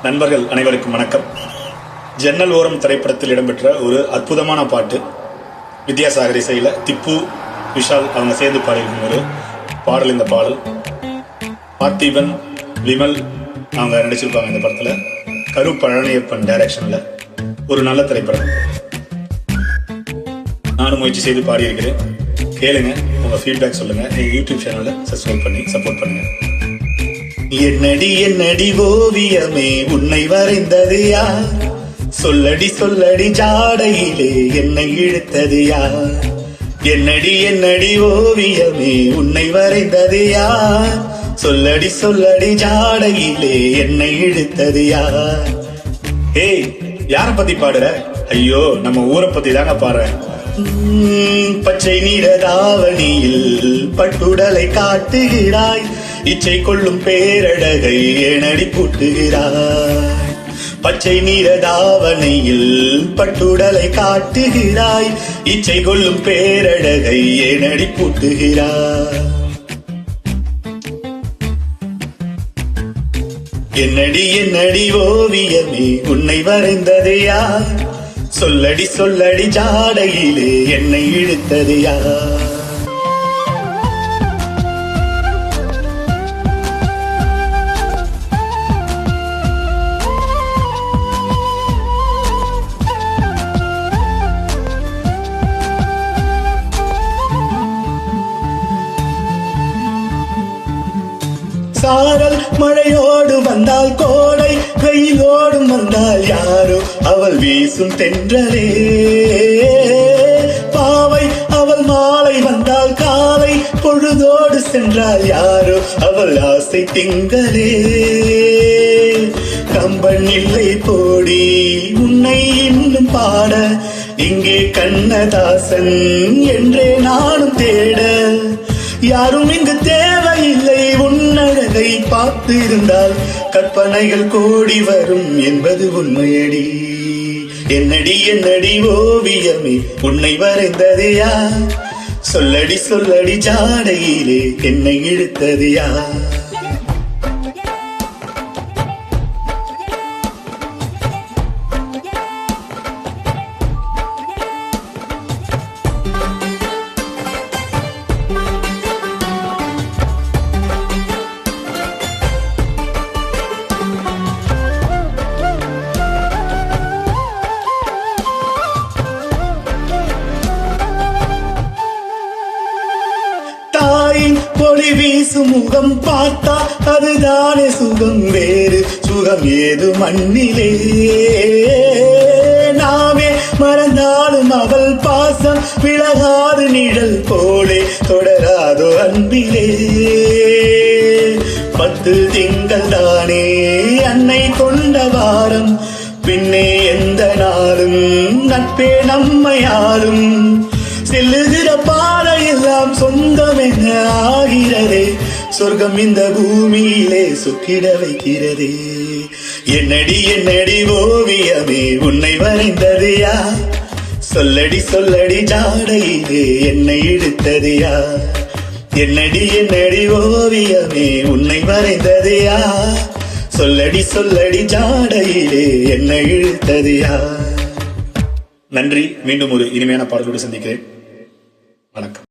நண்பர்கள் அனைவருக்கும் வணக்கம். ஜன்னல் ஓரம் திரைப்படத்தில் இடம்பெற்ற ஒரு அற்புதமான பாட்டு. வித்யாசாகர் இசையில் திப்பு, விஷால் அவங்க சேர்ந்து பாடியிருக்கும் ஒரு பாடல். இந்த பாடல் பார்த்திபன், விமல் அவங்க நடிச்சிருப்பாங்க. இந்த படத்தில் கரு பழனியப்பன் டைரக்ஷனில் ஒரு நல்ல திரைப்படம். நானும் முயற்சி செய்து பாடியிருக்கிறேன். கேளுங்க, உங்கள் ஃபீட்பேக் சொல்லுங்கள். எங்கள் யூடியூப் சேனலை சப்ஸ்கிரைப் பண்ணி சப்போர்ட் பண்ணுங்கள். என்னடி என்னடி ஓவியமே உன்னை வரைந்தது யார்? சொல்லடி சொல்லடி ஜாடையிலே என்னை இழுத்தது யார்? என்னடி என்னடி ஓவியமே உன்னை வரைந்தது யார்? சொல்லடி சொல்லடி ஜாடையிலே என்னை இழுத்தது யார்? ஏய், யார பத்தி பாடுற? ஐயோ, நம்ம ஊரை பத்தி தானே பாடுறேன். பச்சை நிற தாவணியில் பட்டுடலை காட்டுகிறாய், இச்சை கொள்ளும் பேரழகை ஏனடி பூட்டுகிறாய். பச்சை நிற தாவணியில் பட்டுடலை காட்டுகிறாய், இச்சை கொள்ளும் பேரழகை ஏனடி பூட்டுகிறாய். என்னடி என்னடி ஓவியமே உன்னை வரைந்தது யார்? சொல்லடி சொல்லடி ஜாடையிலே என்னை இழுத்தது யார்? சாரல் மழையோடு வந்தால் கோடை, வெயிலோடும் வந்தால் யாரோ அவள் வீசும் தென்றலே. பாவை அவள் மாலை வந்தால் காலை பொழுதோடு சென்றால் யாரோ அவள் ஆசை திங்களே. கம்பன் இல்லை போடி உன்னை இன்னும் பாட, இங்கே கண்ணதாசன் என்றே நானும் தேட. யாரும் இங்கு தேவையில்லை, உன்னழகை பார்த்து இருந்தால் கற்பனைகள் கோடி வரும் என்பது உண்மையடி. என்னடி என்னடி ஓவியமே உன்னை வரைந்தது யார்? சொல்லடி சொல்லடி ஜாடையிலே என்னை இழுத்தது யார்? பொலி வீசும் முகம் பார்த்தா அதுதானே சுகம், வேறு சுகம் ஏது மண்ணிலே. நாமே மறந்தாலும் அவள் பாசம் விலகாது நிழல் போலே தொடராதோ அன்பிலே. 10 திங்கள் தானே அன்னை கொண்ட வாரம், பின்னே எந்த நாளும் நட்பே நம்மையாரும். செல்லுகிற பாதையெல்லாம் சொந்தம் என ஆகிறதே, சொர்க்கம் இந்த பூமியிலே சுக்கிட வைக்கிறதே. என்னடி என்னடி ஓவியமே உன்னை வரைந்தது யார்? சொல்லடி சொல்லடி ஜாடையிலே என்னை இழுத்தது யார்? என்னடி என்னடி ஓவியமே உன்னை வரைந்தது யார்? சொல்லடி சொல்லடி ஜாடையிலே என்னை இழுத்தது யார்? நன்றி. மீண்டும் ஒரு இனிமையான பாடலோடு சந்திக்கிறேன். வணக்கம்.